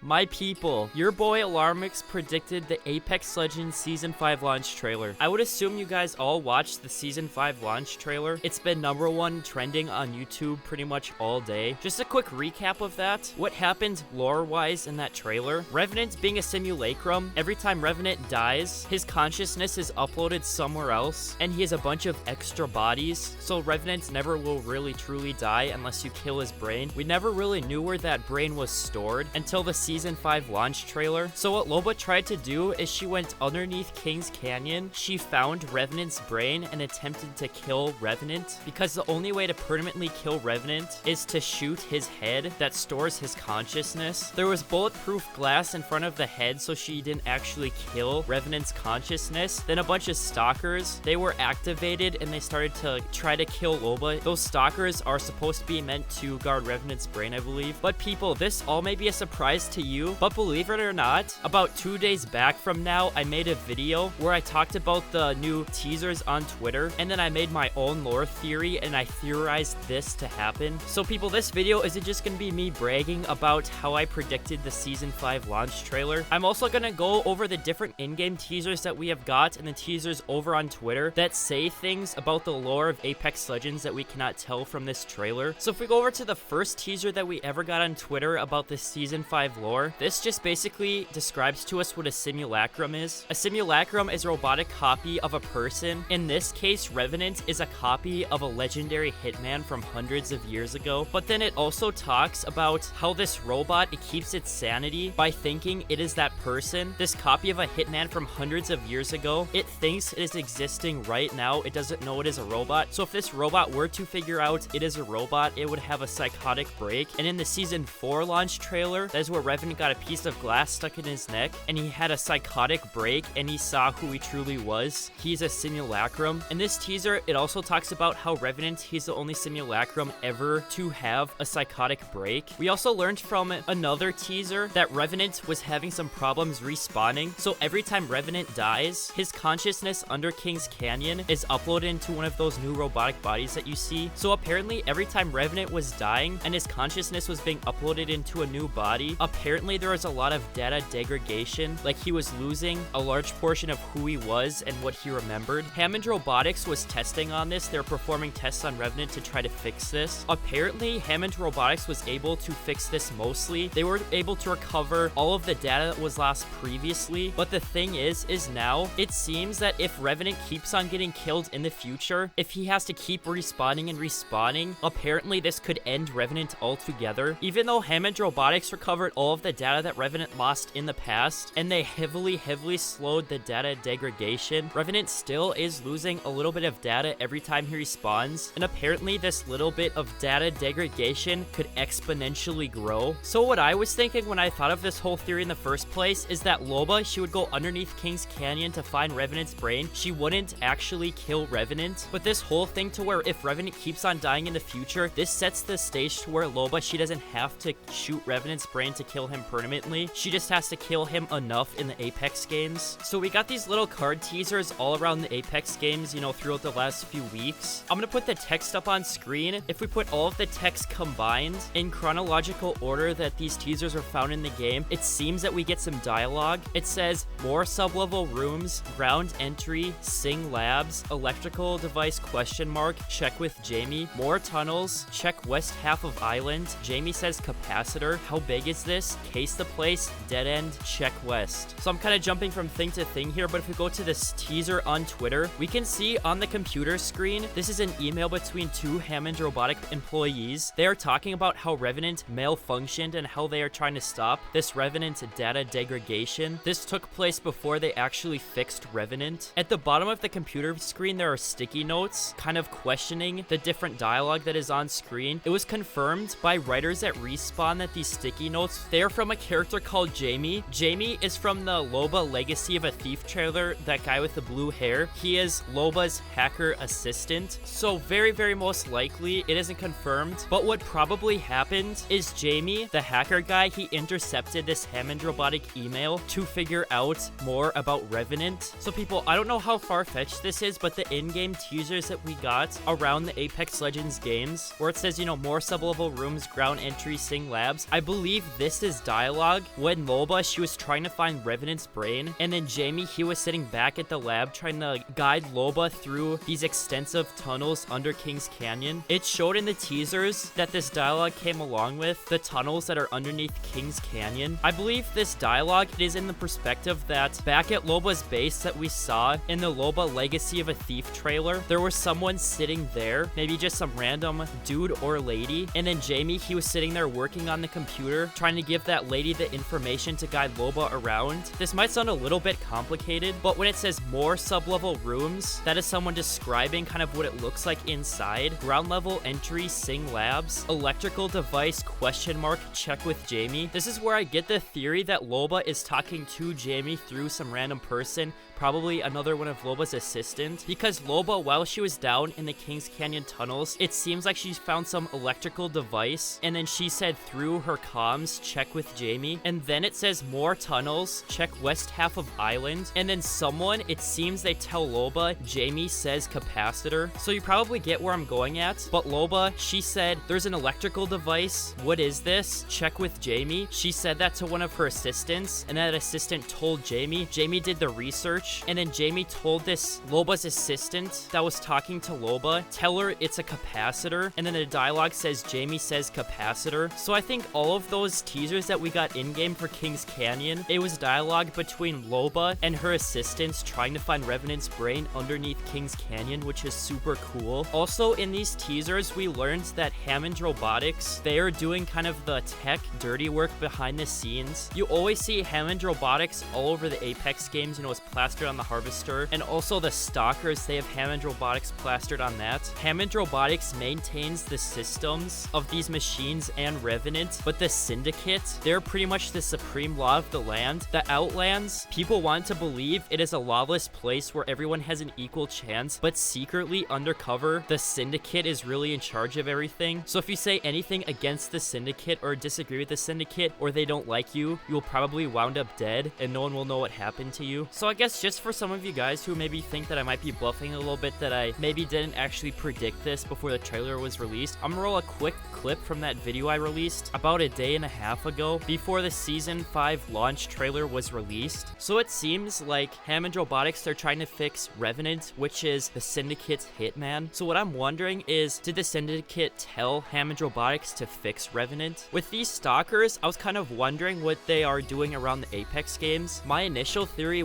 My people, your boy Alarmix predicted the Apex Legends Season 5 launch trailer. I would assume you guys all watched the Season 5 launch trailer. It's been #1 trending on YouTube pretty much all day. Just a quick recap of that. What happened lore-wise in that trailer? Revenant being a simulacrum, every time Revenant dies, his consciousness is uploaded somewhere else, and he has a bunch of extra bodies, so Revenant never will really truly die unless you kill his brain. We never really knew where that brain was stored until the Season 5 launch trailer. So what Loba tried to do is she went underneath King's Canyon, she found Revenant's brain and attempted to kill Revenant, because the only way to permanently kill Revenant is to shoot his head that stores his consciousness. There was bulletproof glass in front of the head so she didn't actually kill Revenant's consciousness. Then a bunch of stalkers, they were activated and they started to try to kill Loba. Those stalkers are supposed to be meant to guard Revenant's brain, I believe. But people, this all may be a surprise to you, but believe it or not, about 2 days back from now, I made a video where I talked about the new teasers on Twitter, and then I made my own lore theory and I theorized this to happen. So people, this video isn't just gonna be me bragging about how I predicted the Season 5 launch trailer. I'm also gonna go over the different in-game teasers that we have got and the teasers over on Twitter that say things about the lore of Apex Legends that we cannot tell from this trailer. So if we go over to the first teaser that we ever got on Twitter about the Season 5 lore, this just basically describes to us what a simulacrum is. A simulacrum is a robotic copy of a person. In this case, Revenant is a copy of a legendary hitman from hundreds of years ago. But then it also talks about how this robot, it keeps its sanity by thinking it is that person. This copy of a hitman from hundreds of years ago, it thinks it is existing right now. It doesn't know it is a robot. So if this robot were to figure out it is a robot, it would have a psychotic break. And in the Season 4 launch trailer, that is where Revenant got a piece of glass stuck in his neck and he had a psychotic break and he saw who he truly was. He's a simulacrum. In this teaser, it also talks about how Revenant, he's the only simulacrum ever to have a psychotic break. We also learned from another teaser that Revenant was having some problems respawning. So every time Revenant dies, his consciousness under King's Canyon is uploaded into one of those new robotic bodies that you see. So apparently every time Revenant was dying and his consciousness was being uploaded into a new body, apparently there was a lot of data degradation, like he was losing a large portion of who he was and what he remembered. Hammond Robotics was testing on this. They're performing tests on Revenant to try to fix this. Apparently Hammond Robotics was able to fix this mostly. They were able to recover all of the data that was lost previously, but the thing is now it seems that if Revenant keeps on getting killed in the future, if he has to keep respawning and respawning, apparently this could end Revenant altogether. Even though Hammond Robotics recovered all of the data that Revenant lost in the past, and they heavily slowed the data degradation, Revenant still is losing a little bit of data every time he respawns, and apparently this little bit of data degradation could exponentially grow. So what I was thinking when I thought of this whole theory in the first place is that Loba, she would go underneath King's Canyon to find Revenant's brain. She wouldn't actually kill Revenant, but this whole thing to where if Revenant keeps on dying in the future, this sets the stage to where Loba, she doesn't have to shoot Revenant's brain to kill him permanently. She just has to kill him enough in the Apex games. So we got these little card teasers all around the Apex games, you know, throughout the last few weeks. I'm gonna put the text up on screen. If we put all of the text combined in chronological order that these teasers are found in the game, it seems that we get some dialogue. It says more sub-level rooms, ground entry, Sing Labs, electrical device question mark, check with Jamie, more tunnels, check west half of island, Jamie says capacitor, how big is this, case the place, dead end, check west. So I'm kind of jumping from thing to thing here, but if we go to this teaser on Twitter, we can see on the computer screen, this is an email between two Hammond Robotic employees. They are talking about how Revenant malfunctioned and how they are trying to stop this Revenant data degradation. This took place before they actually fixed Revenant. At the bottom of the computer screen, there are sticky notes kind of questioning the different dialogue that is on screen. It was confirmed by writers at Respawn that these sticky notes, they are from a character called Jamie. Jamie is from the Loba Legacy of a Thief trailer, that guy with the blue hair. He is Loba's hacker assistant. So very most likely, it isn't confirmed, but what probably happened is Jamie, the hacker guy, he intercepted this Hammond Robotic email to figure out more about Revenant. So people, I don't know how far-fetched this is, but the in-game teasers that we got around the Apex Legends games, where it says, you know, more sub-level rooms, ground entry, Sing Labs, I believe this is this dialogue when Loba, she was trying to find Revenant's brain, and then Jamie, he was sitting back at the lab trying to guide Loba through these extensive tunnels under King's Canyon. It showed in the teasers that this dialogue came along with the tunnels that are underneath King's Canyon. I believe this dialogue is in the perspective that back at Loba's base that we saw in the Loba Legacy of a Thief trailer, there was someone sitting there, maybe just some random dude or lady, and then Jamie, he was sitting there working on the computer, trying to give that lady the information to guide Loba around. This might sound a little bit complicated, but when it says more sub-level rooms, that is someone describing kind of what it looks like inside. Ground level entry, Sing Labs, electrical device, question mark, check with Jamie. This is where I get the theory that Loba is talking to Jamie through some random person, probably another one of Loba's assistants, because Loba, while she was down in the Kings Canyon tunnels, it seems like she found some electrical device, and then she said through her comms, check with Jamie, and then it says more tunnels, check west half of island, and then someone, it seems they tell Loba, Jamie says capacitor, so you probably get where I'm going at, but Loba, she said, there's an electrical device, what is this? Check with Jamie. She said that to one of her assistants, and that assistant told Jamie. Jamie did the research, and then Jamie told this Loba's assistant that was talking to Loba, tell her it's a capacitor, and then the dialogue says Jamie says capacitor. So I think all of those teasers that we got in-game for King's Canyon, it was dialogue between Loba and her assistants trying to find Revenant's brain underneath King's Canyon, which is super cool. Also, in these teasers, we learned that Hammond Robotics, they are doing kind of the tech dirty work behind the scenes. You always see Hammond Robotics all over the Apex games, you know, it's plastered on the Harvester, and also the Stalkers, they have Hammond Robotics plastered on that. Hammond Robotics maintains the systems of these machines and Revenant, but the Syndicate, they're pretty much the supreme law of the land. The Outlands, people want to believe it is a lawless place where everyone has an equal chance, but secretly undercover, the Syndicate is really in charge of everything. So if you say anything against the Syndicate or disagree with the Syndicate, or they don't like you, you'll probably wound up dead and no one will know what happened to you. So I guess just for some of you guys who maybe think that I might be bluffing a little bit, that I maybe didn't actually predict this before the trailer was released, I'm gonna roll a quick clip from that video I released about a day and a half ago before the Season 5 launch trailer was released. So it seems like Hammond Robotics, they're trying to fix Revenant, which is the Syndicate's hitman. So what I'm wondering is, did the Syndicate tell Hammond Robotics to fix Revenant? With these Stalkers, I was kind of wondering what they are doing around the Apex games. My initial theory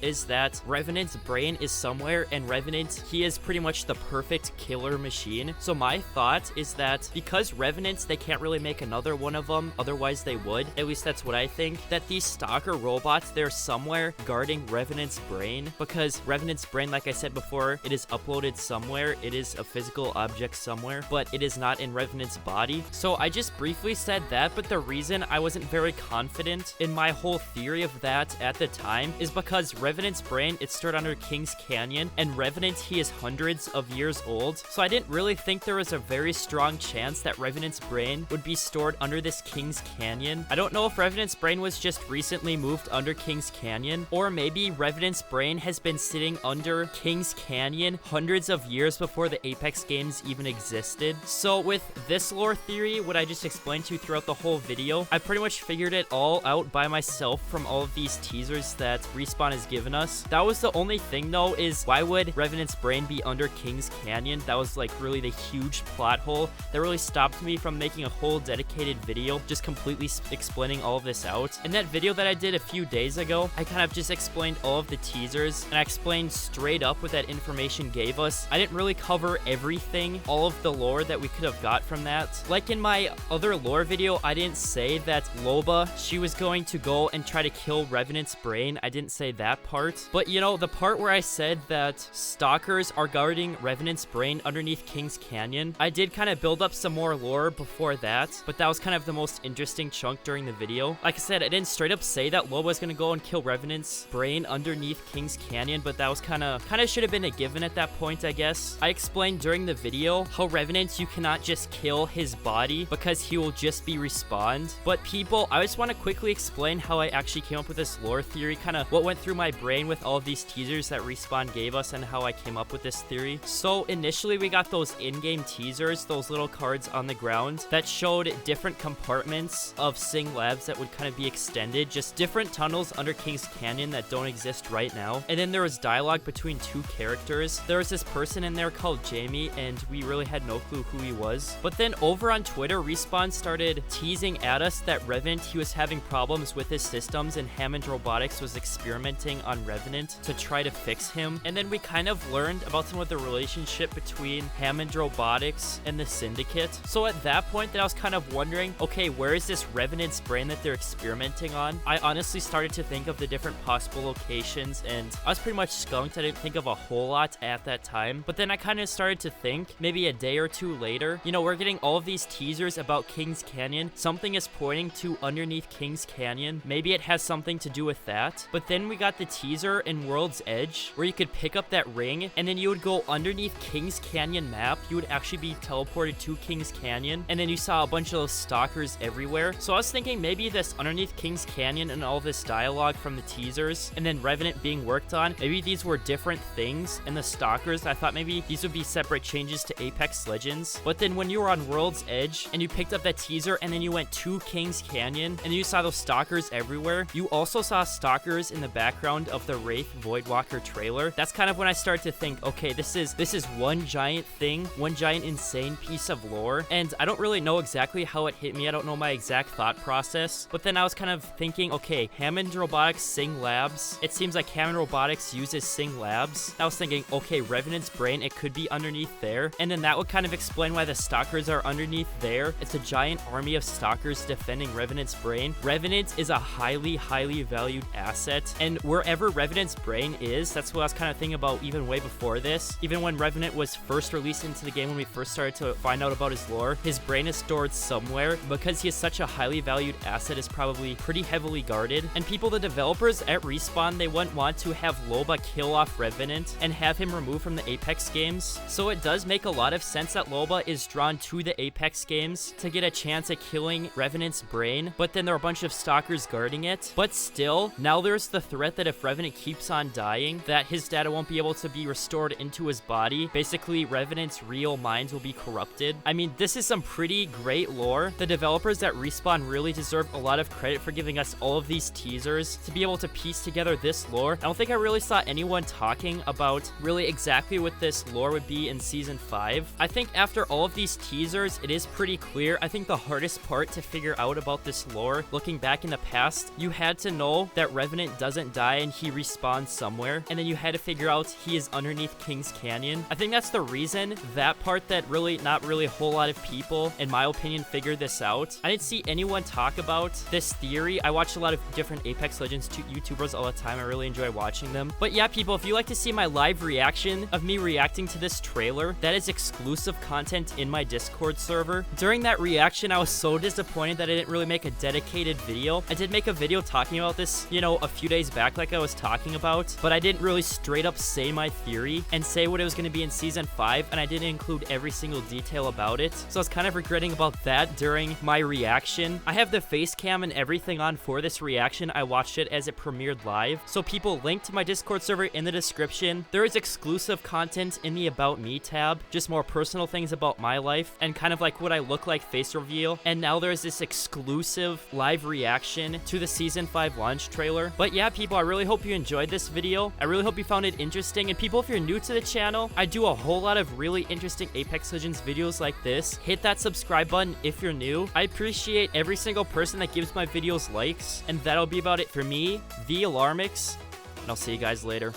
is that Revenant's brain is somewhere, and Revenant, he is pretty much the perfect killer machine. So my thought is that because Revenants, they can't really make another one of them, otherwise they would, at least that's what I think, that these Stalker robots, they're somewhere guarding Revenant's brain, because Revenant's brain, like I said before, it is uploaded somewhere, it is a physical object somewhere, but it is not in Revenant's body. So I just briefly said that, but the reason I wasn't very confident in my whole theory of that at the time is because Revenant's brain, it's stored under King's Canyon, and Revenant, he is hundreds of years old, so I didn't really think there was a very strong chance that Revenant's brain would be stored under this King's Canyon. I don't know if Revenant's brain was just recently moved under King's Canyon, or maybe Revenant's brain has been sitting under King's Canyon hundreds of years before the Apex games even existed. So with this lore theory, what I just explained to you throughout the whole video, I pretty much figured it all out by myself from all of these teasers that Respawn has given us. That was the only thing though, is why would Revenant's brain be under King's Canyon? That was like really the huge plot hole that really stopped me from making a whole dedicated video just completely explaining all of this out. In that video that I did a few days ago, I kind of just explained all of the teasers, and I explained straight up what that information gave us. I didn't really cover everything, all of the lore that we could have got from that. Like in my other lore video, I didn't say that Loba, she was going to go and try to kill Revenant's brain. I didn't say that part. But you know, the part where I said that Stalkers are guarding Revenant's brain underneath King's Canyon, I did kind of build up some more lore before that, but that was kind of the most interesting chunk during the video. Like I said, I didn't straight up say that Loba was gonna go and kill Revenant's brain underneath King's Canyon, but that was kind of should have been a given at that point, I guess. I explained during the video how Revenant, you cannot just kill his body because he will just be respawned. But people, I just want to quickly explain how I actually came up with this lore theory, kind of what went through my brain with all of these teasers that Respawn gave us and how I came up with this theory. So initially we got those in-game teasers, those little cards on the ground that showed different compartments of of Sing Labs that would kind of be extended, just different tunnels under King's Canyon that don't exist right now. And then there was dialogue between two characters. There was this person in there called Jamie, and we really had no clue who he was. But then over on Twitter, Respawn started teasing at us that Revenant, he was having problems with his systems, and Hammond Robotics was experimenting on Revenant to try to fix him. And then we kind of learned about some of the relationship between Hammond Robotics and the Syndicate. So at that point, then I was kind of wondering, okay, where is this Revenant's brain that they're experimenting on? I honestly started to think of the different possible locations, and I was pretty much skunked. I didn't think of a whole lot at that time. But then I kind of started to think, maybe a day or two later, you know, we're getting all of these teasers about King's Canyon. Something is pointing to underneath King's Canyon. Maybe it has something to do with that. But then we got the teaser in World's Edge where you could pick up that ring and then you would go underneath King's Canyon map. You would actually be teleported to King's Canyon, and then you saw a bunch of those stalkers everywhere. So I was thinking maybe this underneath King's Canyon and all this dialogue from the teasers and then Revenant being worked on, maybe these were different things. And the stalkers, I thought maybe these would be separate changes to Apex Legends. But then when you were on World's Edge and you picked up that teaser and then you went to King's Canyon and you saw those stalkers everywhere, you also saw stalkers in the background of the Wraith Voidwalker trailer. That's kind of when I started to think, okay, this is one giant thing, one giant insane piece of lore, and I don't really know exactly how it hit me. I don't know my exact thought process, but then I was kind of thinking, okay, Hammond Robotics Sing Labs, it seems like Hammond Robotics uses Sing Labs. I was thinking, okay, Revenant's brain, it could be underneath there, and then that would kind of explain why the stalkers are underneath there. It's a giant army of stalkers defending Revenant's brain. Revenant is a highly valued asset, and wherever Revenant's brain is, that's what I was kind of thinking about even way before this. Even when Revenant was first released into the game, when we first started to find out about his lore, his brain is stored somewhere. Because he is such a highly valued asset, is probably pretty heavily guarded. And people, the developers at Respawn, they wouldn't want to have Loba kill off Revenant and have him removed from the Apex games. So it does make a lot of sense that Loba is drawn to the Apex games to get a chance at killing Revenant's brain, but then there are a bunch of stalkers guarding it. But still, now there's the threat that if Revenant keeps on dying, that his data won't be able to be restored into his body. Basically, Revenant's real mind will be corrupted. I mean, this is some pretty great lore. The developers at Respawn really deserve a lot of credit for giving us all of these teasers to be able to piece together this lore. I don't think I really saw anyone talking about really exactly what this lore would be in Season 5. I think after all of these teasers, it is pretty clear. I think the hardest part to figure out about this lore, looking back in the past, you had to know that Revenant doesn't die and he respawns somewhere, and then you had to figure out he is underneath King's Canyon. I think that's the reason, that part, that really not really a whole lot of people, in my opinion, figured this out. I didn't see anyone talk about this theory. I watch a lot of different Apex Legends YouTubers all the time. I really enjoy watching them. But yeah, people, if you like to see my live reaction of me reacting to this trailer, that is exclusive content in my Discord server. During that reaction, I was so disappointed that I didn't really make a dedicated video. I did make a video talking about this, you know, a few days back like I was talking about, but I didn't really straight up say my theory and say what it was going to be in Season 5, and I didn't include every single detail about it. So I was kind of regretting about that during my reaction. I have the face cam and everything on for this reaction. I watched it as it premiered live. So people, link to my Discord server in the description. There is exclusive content in the About Me tab, just more personal things about my life and kind of like what I look like face reveal. And now there's this exclusive live reaction to the Season 5 launch trailer. But yeah, people, I really hope you enjoyed this video. I really hope you found it interesting. And people, if you're new to the channel, I do a whole lot of really interesting Apex Legends videos like this. Hit that subscribe button if you're new. I appreciate every single person that gives my videos likes. And that'll be about it for me, the Alarmix, and I'll see you guys later.